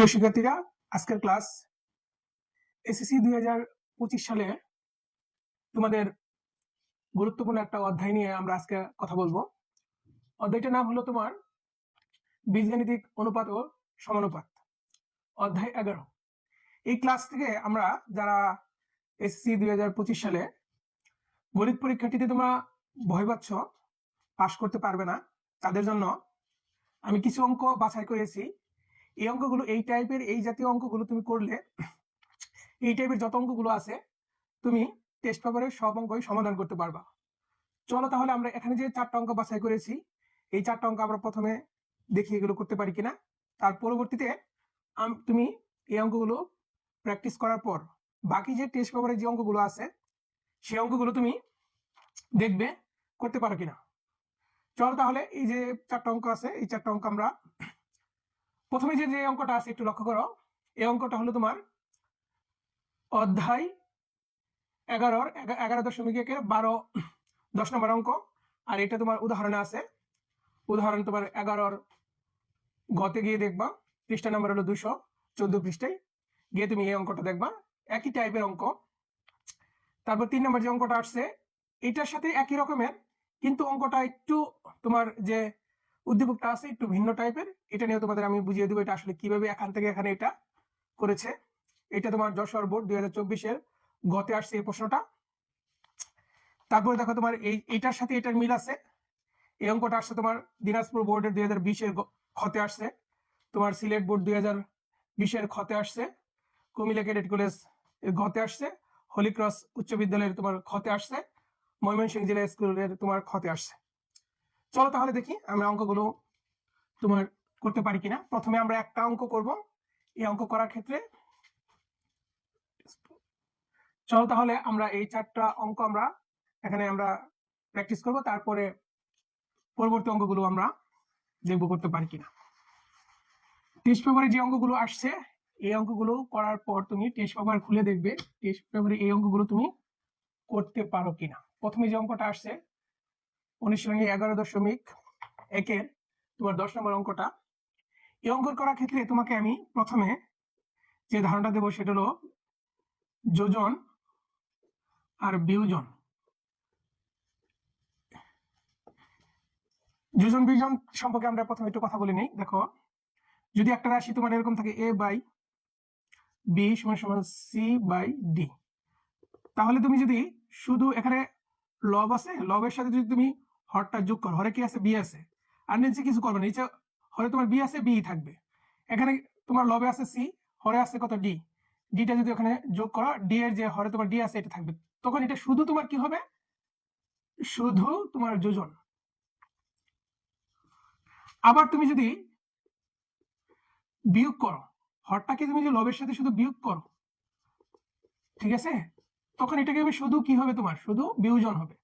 প্রিয় শিক্ষার্থীরা, আজকের ক্লাস এসএসসি 2025 সালে তোমাদের গুরুত্বপূর্ণ একটা অধ্যায় নিয়ে আমরা আজকে কথা বলবো। অধ্যায়টার নাম হলো তোমার বীজগাণিতিক অনুপাত ও সমানুপাত, অধ্যায় 11। এই ক্লাস থেকে আমরা যারা এসএসসি 2025 সালে গণিত পরীক্ষাটিতে তোমরা ভয় পাচ্ছ পাশ করতে পারবে না, তাদের জন্য আমি কিছু অঙ্ক বাছাই করেছি। এই অঙ্কগুলো এই টাইপের, এই জাতীয় অঙ্কগুলো তুমি করলে, এই টাইপের যত অঙ্কগুলো আছে তুমি টেস্ট পেপারের সব অঙ্কই সমাধান করতে পারবা। চলো তাহলে আমরা এখানে যে 4টা অঙ্ক বাছাই করেছি, এই 4টা অঙ্ক আমরা প্রথমে দেখি এগুলো করতে পারি কিনা। তার পরবর্তীতে তুমি এই অঙ্কগুলো প্র্যাকটিস করার পর বাকি যে টেস্ট পেপারের যে অঙ্কগুলো আছে সেই অঙ্কগুলো তুমি দেখবে করতে পারো কিনা। চলো তাহলে এই যে 4টা অঙ্ক আছে, এই 4টা অঙ্ক আমরা প্রথমে যে অঙ্কটা আছে একটু লক্ষ্য করো। এই অঙ্কটা হলো তোমার অধ্যায় 11.11.1 10 নম্বর অঙ্ক। আর এটা তোমার উদাহরণে আছে। উদাহরণ তোমার 11 গতে গিয়ে দেখবা, পৃষ্ঠা নাম্বার হলো 214 পৃষ্ঠায় গিয়ে তুমি এই অঙ্কটা দেখবা, একই টাইপের অঙ্ক। তারপর 3 নম্বর যে অঙ্কটা আসছে এটার সাথে একই রকমের, কিন্তু অঙ্কটা একটু তোমার যে উদ্দীপকটা আছে একটু ভিন্ন টাইপের। এটা নিয়ে তোমাদের আমি বুঝিয়ে দেবো এটা আসলে কিভাবে এখান থেকে এখানে এটা করেছে। এটা তোমার যশোর বোর্ড 2024-এর গতে আসছে এই প্রশ্নটা। তারপরে দেখো তোমার এইটার সাথে এটার মিল আছে। এই অঙ্কটা আসছে তোমার দিনাজপুর বোর্ডের 2020-এর খতে আসছে, তোমার সিলেট বোর্ড 2020-এর খতে আসছে, কুমিল্লা ক্যাডেট কলেজ এর ঘতে আসছে, হলিক্রস উচ্চ বিদ্যালয়ের তোমার খতে আসছে, ময়মনসিংহ জেলা স্কুলের তোমার খতে আসছে। চলো তাহলে দেখি আমরা অঙ্কগুলো তোমার করতে পারি কিনা। প্রথমে আমরা একটা অঙ্ক করব। এই অঙ্ক করার ক্ষেত্রে চলো তাহলে আমরা এই 4টা অঙ্ক আমরা এখানে আমরা প্র্যাকটিস করব, তারপরে পরবর্তী অঙ্কগুলো আমরা দেখব করতে পারি কিনা। টেস্ট পেপারে যে অঙ্কগুলো আসছে এই অঙ্কগুলো করার পর তুমি টেস্ট পেপার খুলে দেখবে টেস্ট পেপারে এই অঙ্কগুলো তুমি করতে পারো কিনা। প্রথমে যে অঙ্কটা আসছে 11.11.1-এর তোমার 10 নম্বর অঙ্কটা। এই অঙ্ক করার ক্ষেত্রে তোমাকে আমি প্রথমে যে ধারণাটা দেবো সেটা হলো যোজন আর বিয়োজন। যোজন বিয়োজন সম্পর্কে আমরা প্রথমে একটু কথা বলে নিই। দেখো, যদি একটা রাশি তোমার এরকম থাকে a/b = c/d, তাহলে তুমি যদি শুধু এখানে লব আছে, লবের সাথে যদি তুমি হরটা যোগ করো, হরে কি আছে b আছে, আর নিচে কিছু করবে না, নিচে হরে তোমার b আছে, b থাকবে। এখানে তোমার লবে আছে c, হরে আছে কত d, ডিটা যদি ওখানে যোগ করো, d এর যে হরে তোমার d আছে এটা থাকবে, তখন এটা শুধু তোমার কি হবে, শুধু তোমার যোজন। আবার তুমি যদি বিয়োগ করো, হরটাকে তুমি যে লবের সাথে শুধু বিয়োগ করো, ঠিক আছে, তখন এটাকে হবে শুধু কি হবে, তোমার শুধু বিয়োজন হবে।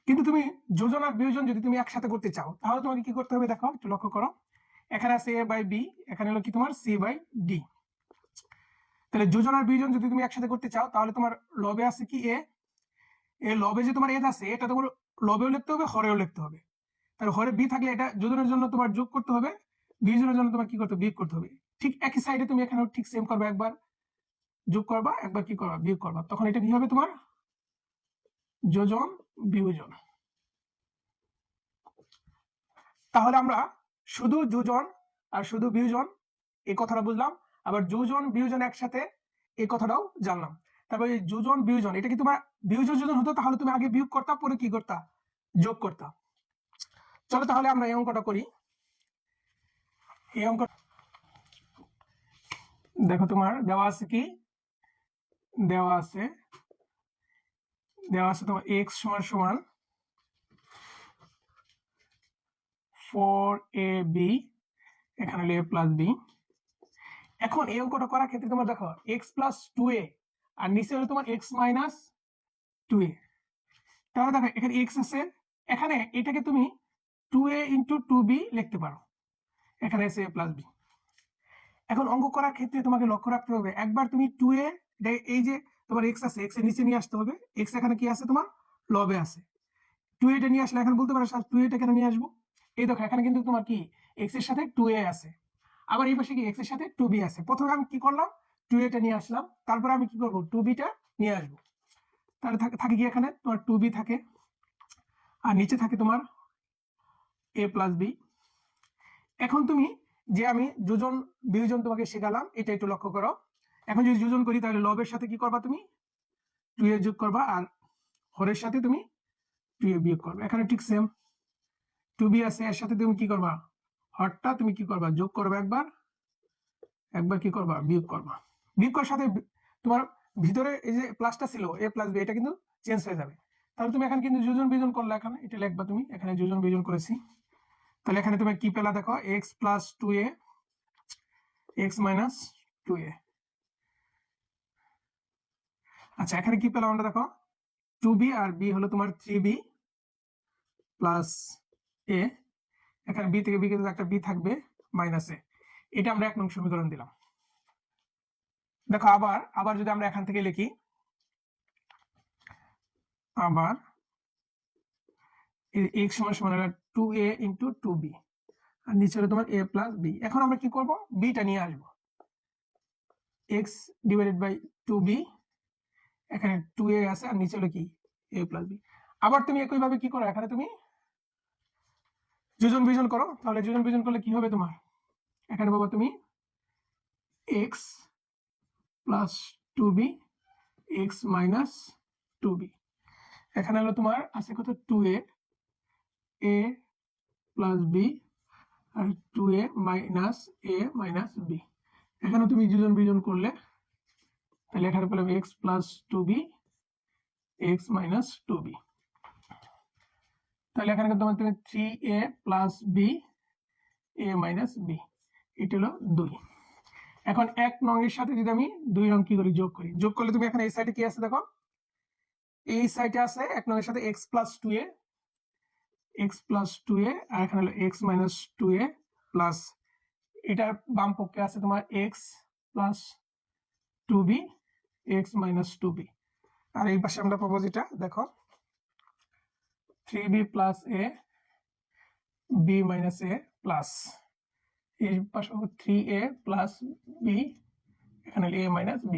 কিন্তু তুমি যোজন আর বিয়োজন যদি তুমি একসাথে করতে চাও তাহলে তোমাকে কি করতে হবে, দেখো একটু লক্ষ্য করো। এখানে আছে a/b, এখানে হলো কি তোমার c/d। তাহলে যোজন আর বিয়োজন যদি তুমি একসাথে করতে চাও তাহলে তোমার লবে আছে কি a, এই লবে যে তোমার a আছে এটা তোমার লবেও লিখতে হবে, হরেও লিখতে হবে। তাহলে হরে b থাকলে এটা যোজনের জন্য তোমার যোগ করতে হবে, বিয়োজনের জন্য তোমার কি করতে হবে, বিয়োগ করতে হবে। ঠিক একই সাইডে তুমি এখানেও ঠিক সেম করবে, একবার যোগ করবা, একবার কি করবা, বিয়োগ করবা, তখন এটা কি হবে তোমার যোজন বিয়োজন। তাহলে আমরা শুধু যোজন আর শুধু বিয়োজন এই কথাটা বুঝলাম, আবার যোজন বিয়োজন একসাথে এই কথাটাও জানলাম। তারপরে যোজন বিয়োজন এটা কি তোমার বিয়োজন যোজন হতো, তাহলে তুমি আগে বিয়োগ করতা, পরে কি করতা, যোগ করতা। চলো তাহলে আমরা এই অঙ্কটা করি। এই অঙ্ক দেখো তোমার দেওয়া আছে কি, দেওয়া আছে তোমার x = 4ab, এখানে হলো a + b। এখন এই অঙ্কটা করার ক্ষেত্রে তোমার দেখো x + 2a আর নিচে হলো তোমার x - 2a। তাহলে দেখো এখানে x আছে, এখানে এটাকে তুমি 2a × 2b লিখতে পারো, এখানে আছে a + b। এখন অঙ্ক করার ক্ষেত্রে তোমাকে লক্ষ্য রাখতে হবে, একবার তুমি 2a, এই যে তোমার x আছে, x এর নিচে নিয়ে আসতে হবে। x এখানে কি আছে, তোমার লবে আছে, 2a টা নিয়ে আসলে এখন বলতে পারো 2a টা কেন নিয়ে আসবো। এই দেখো এখানে কিন্তু তোমার কি এক্স এর সাথে 2a আছে, আবার এই পাশে কি এক্স এর সাথে 2b আছে। প্রথমে আমি কি করলাম, 2a টা নিয়ে আসলাম, তারপরে আমি কি করব 2b টা নিয়ে আসবো। তাহলে থাকে কি এখানে তোমার 2b থাকে, আর নিচে থাকে তোমার a প্লাস বি। এখন তুমি যে আমি যোজন বিয়োজন তোমাকে শেখালাম, এটা একটু লক্ষ্য করো। এখন যদি যোজন করি তাহলে লবের সাথে কি করবা, তুমি 2a যোগ করবা, আর হরের সাথে তুমি 2a বিয়োগ করবে। এখানে ঠিক সেম 2b আছে, এর সাথে তুমি কি করবা, হরটা তুমি কি করবা, যোগ করবে একবার, একবার কি করবা, বিয়োগ করবা। বিয়োগ করার সাথে তোমার ভিতরে এই যে প্লাসটা ছিল a প্লাস বি, এটা কিন্তু চেঞ্জ হয়ে যাবে। তাহলে তুমি এখানে কিন্তু যোজন বিয়োজন করলে, এখানে এটা লিখবা তুমি, এখানে যোজন বিয়োজন করেছি। তাহলে এখানে তুমি কি পেলা দেখো, x plus 2a x minus 2a। আচ্ছা এখানে কি পেলাম আমরা দেখো, 2b আর b হলো তোমার 3b প্লাস a, এখানে b থেকে b কে একটা b থাকবে মাইনাস a। এটা আমরা 1 নং সমীকরণ দিলাম। দেখো আবার আবার যদি আমরা এখান থেকে লিখি, আবার x সমান সমান 2a ইন্টু 2b, আর নিচে হলো তোমার a প্লাস b। এখন আমরা কি করব, b টা নিয়ে আসবো, x ডিভাইডেড বাই 2b, এখানে 2a আছে আর নিচে হলো কি a প্লাস b। আবার তুমি একইভাবে কি করো, এখানে তুমি যোজন বিয়োজন করো। তাহলে যোজন বিয়োজন করলে কি হবে তোমার, এখানে বাবা তুমি x plus 2b x minus 2b, এখানে হলো তোমার আছে কত 2a a প্লাস b আর 2a মাইনাস b। এখানে তুমি যোজন বিয়োজন করলে তাহলে এখানে পেলাম x plus 2b x minus 2b। তাহলে এখানে তোমার তুমি 3a plus b a minus b, এটা হলো 2। এখন 1 নং এর সাথে যদি আমি 2 নং কি করি, যোগ করি, যোগ করলে তুমি এখানে এই সাইডে কি আছে দেখো, এই সাইডে আছে 1 নং এর সাথে x প্লাস 2a আর এখানে হলো x মাইনাস 2a প্লাস এটার বাম পক্ষে আছে তোমার x plus 2b x minus 2b, আর এই পাশে আমরা পাবো যেটা দেখো 3b plus a b minus a plus এই পাশে 3a প্লাস b, এখানে a মাইনাস b।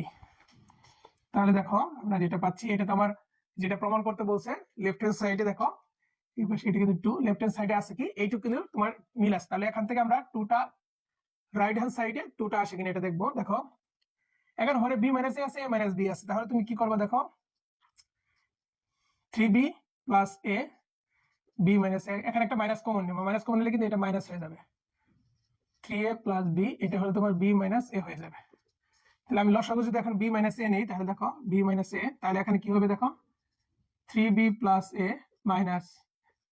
তাহলে দেখো আমরা যেটা পাচ্ছি, এটা তো আমার যেটা প্রমাণ করতে বলছে লেফট হ্যান্ড সাইডে দেখো, এই পাশে এটা কিন্তু 2, লেফট হ্যান্ড সাইডে আছে কি এইটুকু কিন্তু তোমার মিল আছে। তাহলে এখান থেকে আমরা 2টা রাইট হ্যান্ড সাইডে 2টা আসে কিনা এটা দেখবো। দেখো এখানে হরে b মাইনাস a আছে, a মাইনাস b আছে, তাহলে তুমি কি করবে দেখো 3b plus a b minus a, এখানে একটা মাইনাস কমন নেব, মাইনাস কমন নিলে কিন্তু এটা মাইনাস হয়ে যাবে, 3a প্লাস b, এটা হলো তোমার b মাইনাস a হয়ে যাবে। তাহলে আমি লসাগু যদি এখন b মাইনাস a নেই, তাহলে দেখো b মাইনাস a, তাহলে এখানে কি হবে দেখো 3b plus a minus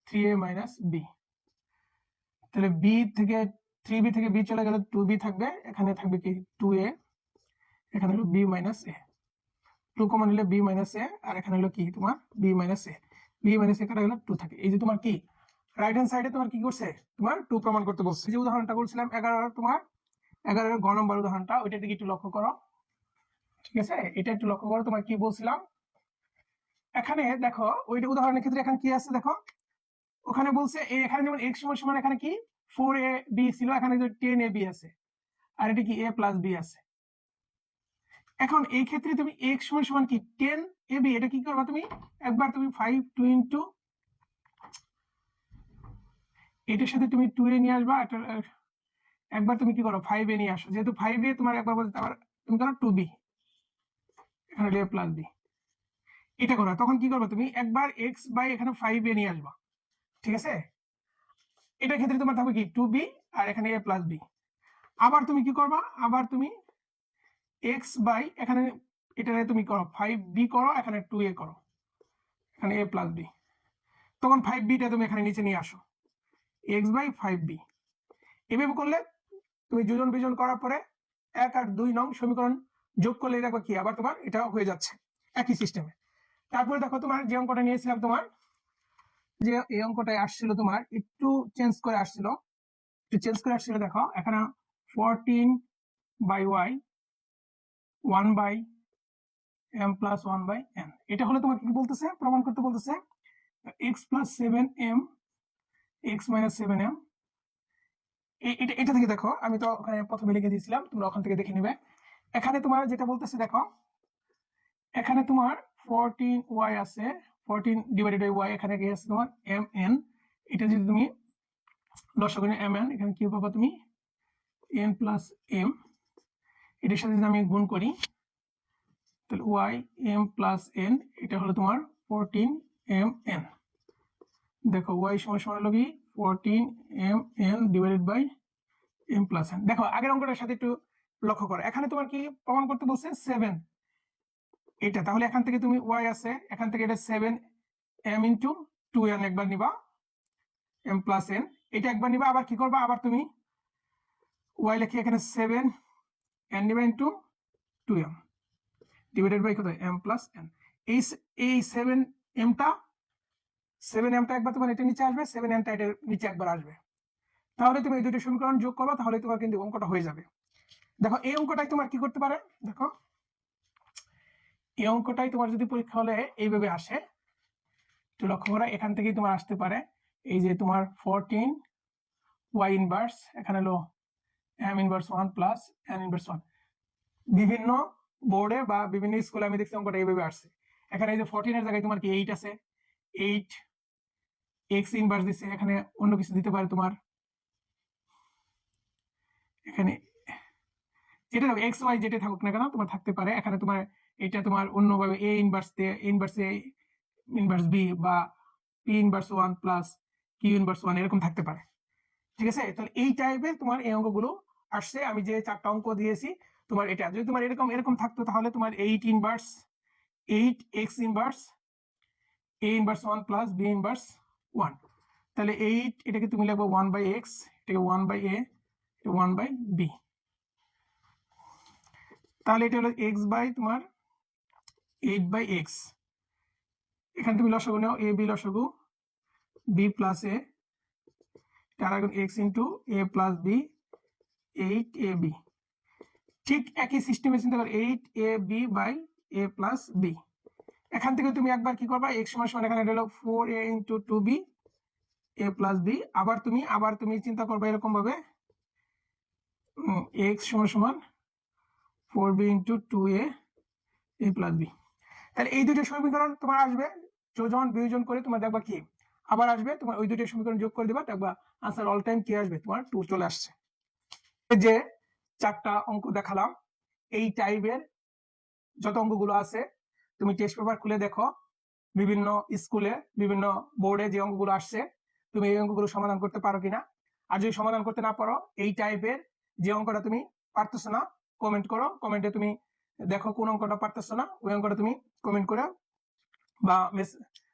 3a minus b। তাহলে b থেকে 3b থেকে b চলে গেলে 2b থাকবে, এখানে থাকবে কি 2a, এখানে হলো b মাইনাস a, 2 কমন নিলে b মাইনাস a, আর এখানে হলো কি তোমার b minus a, b minus a কাটা গেলে 2 থাকে। এই যে তোমার কি রাইট হ্যান্ড সাইডে তোমার কি করছে, তোমার 2 প্রমাণ করতে বলছে। যে উদাহরণটা বলছিলাম 11 তোমার 11 গ নম্বর উদাহরণটা, ওইটা দিকে একটু লক্ষ্য করো, ঠিক আছে, এটা একটু লক্ষ্য করো। তোমার কি বলছিলাম এখানে দেখো, ওইটা উদাহরণের ক্ষেত্রে এখানে কি আছে দেখো, ওখানে বলছে এখানে যেমন x সমান সমান এখানে কি 4ab ছিল, এখানে 10ab আছে, আর এটা কি a প্লাস b আছে। এখন এই ক্ষেত্রে তুমি x সমান সমান কি 10ab, এটা কি করবা তুমি একবার তুমি 5 2 ইনটু এটার সাথে তুমি 2a নিয়ে আসবা, একবার তুমি কি করো 5a নিয়ে আসো, যেহেতু 5a তোমার একবার বলতে আবার তুমি করো 2b, এখানে a প্লাস b, এটা করো। তখন কি করবে তুমি একবার x বাই এখানে 5a নিয়ে আসবা, ঠিক আছে। এটার ক্ষেত্রে তোমার থাকবে কি 2b আর এখানে a প্লাস b। আবার তুমি কি করবা, আবার তুমি x বাই এখানে এটা তুমি করো 5b করো, এখানে 2a করো, এখানে a প্লাস b, তখন 5b টা তুমি এখানে নিচে নিয়ে আসো, x বাই 5b। এভাবে করলে তুমি যোজন বিয়োজন করার পরে 1 আর 2 নং সমীকরণ যোগ করলে দেখো কি আবার তোমার এটা হয়ে যাচ্ছে একই সিস্টেমে। তারপরে দেখো তোমার যে অঙ্কটা নিয়েছিলাম, তোমার যে এই অঙ্কটায় আসছিল তোমার একটু চেঞ্জ করে আসছিল, দেখো এখানে 14 by y 1 by m plus 1 by n, এটা হলো তোমার কি বলতেছে, প্রমাণ করতে বলতেছে x plus 7m x minus 7m, এটা থেকে দেখো, আমি তো ওখানে প্রথমে লিখে দিয়েছিলাম, তোমরা ওখান থেকে দেখে নিবে। এখানে তোমার যেটা বলতেছে দেখো, এখানে তোমার 14y আছে, 14 ডিভাইডেড বাই y, এখানে কি আছে তোমার mn। এটা যদি তুমি লসাগু নিয়ে mn, এখানে কি পাবা তুমি n প্লাস m, এটার সাথে যদি আমি গুণ করি তাহলে y m প্লাস n, এটা হলো তোমার 14mn। দেখো y সমান সমান হলো কি 14mn divided by m plus n। দেখো আগের অঙ্কটার সাথে একটু লক্ষ্য করো, এখানে তোমার কি প্রমাণ করতে বলছে 7 এটা, তাহলে এখান থেকে তুমি y আছে, এখান থেকে এটা 7m ইন্টু 2n একবার নিবা, m প্লাস n, এটা একবার নিবা। আবার কি করবা, আবার তুমি y লিখে এখানে 7n নিবা ইন্টু 2m ডিভাইডেড বাই কত m প্লাস n। এই 7mটা একবার তোমার এটা নিচে আসবে, 7nটা এটার নিচে একবার আসবে, তাহলে তুমি এই দুটো সমীকরণ যোগ করবা, তাহলে তোমার কিন্তু অঙ্কটা হয়ে যাবে। দেখো এই অঙ্কটাই তোমার কি করতে পারে, দেখো এই অঙ্কটাই তোমার যদি পরীক্ষা হলে এইভাবে আসে, একটু লক্ষ্য করো, এখান থেকেই তোমার আসতে পারে এই যে তোমার 14y ইনভার্স, এখানে হলো m inverse 1 plus n inverse 1। বিভিন্ন বোর্ডে বা বিভিন্ন স্কুলে আমি দেখছি অঙ্কটা এইভাবে আসছে। এখানে এই যে 14 এর জায়গায় তোমার কি 8 আছে, 8 x ইনভার্স দিছে, এখানে অন্য কিছু দিতে পারে তোমার, এখানে যেটা থাকুক এক্স ওয়াই যেটা থাকুক না কেন তোমার থাকতে পারে। এখানে তোমার এটা তোমার অন্যভাবে এ ইনভার্স দিয়ে ইনভার্স এ ইনভার্স বি বা P inverse 1 plus Q inverse 1 এরকম থাকতে পারে। ঠিক আছে, তাহলে এই টাইপের তোমার এই অঙ্কগুলো আসছে। আমি যে 4টা অঙ্ক দিয়েছি তোমার, এটা যদি তোমার এরকম থাকতো তাহলে তোমার 8 inverse 8 x inverse A inverse 1 plus B inverse 1, তাহলে 8 এটাকে তুমি লিখবো 1 বাই এক্স, এটাকে 1 বাই এ, 1 বাই বি, তাহলে এটা হলো x বাই তোমার 8 বাই এক্স। এখানে তুমি লসাগু নাও, এ বি লসাগু বি প্লাস এ, তার এখন এক্স ইন্টু এ প্লাস বি 8ab। ঠিক একই সিস্টেমে চিন্তা করো 8ab by A plus B. এখান থেকে তুমি একবার কি করবা, x সমান সমান এখানে হলো 4a ইন্টু 2b এ প্লাস বি। আবার তুমি চিন্তা করবা এরকম ভাবে x সমান সমান 4b ইন্টু 2a এ প্লাস বি। তাহলে এই দুটো সমীকরণ তোমার আসবে, যোজন বিয়োজন করে তোমার দেখবা কি আবার আসবে, তোমার ওই দুটো সমীকরণ যোগ করে দিবা, দেখবা আনসার অল টাইম কি আসবে, তোমার 2 চলে আসছে। যে 4টা অঙ্ক দেখালাম, এই টাইপের যত অঙ্কগুলো আছে তুমি টেস্ট পেপার খুলে দেখো, বিভিন্ন স্কুলে বিভিন্ন বোর্ডে যে অঙ্কগুলো আসছে তুমি এই অঙ্কগুলো সমাধান করতে পারো কিনা। আর যদি সমাধান করতে না পারো, এই টাইপের যে অঙ্কটা তুমি পারতেছো না কমেন্ট করো, কমেন্টে তুমি দেখো কোন অঙ্কটা পারতেছো না, ওই অঙ্কটা তুমি কমেন্ট করে বা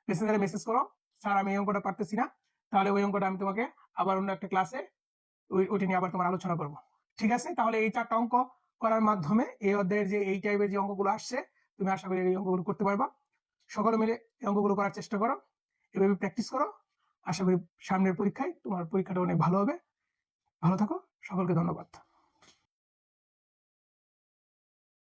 মেসেঞ্জারে মেসেজ করো, স্যার আমি এই অঙ্কটা পারতেছি না, তাহলে ওই অঙ্কটা আমি তোমাকে আবার অন্য একটা ক্লাসে ওইটা নিয়ে আবার তোমার আলোচনা করব। ঠিক আছে, তাহলে এই 4টা অঙ্ক করার মাধ্যমে এই অধ্যায়ের যে এই টাইপের যে অঙ্কগুলো আসছে তুমি আশা করি এই অঙ্কগুলো করতে পারবা। সকলে মিলে এই অঙ্কগুলো করার চেষ্টা করো, এভাবে প্র্যাকটিস করো। আশা করি সামনের পরীক্ষায় তোমার পরীক্ষাটা অনেক ভালো হবে। ভালো থাকো, সকলকে ধন্যবাদ।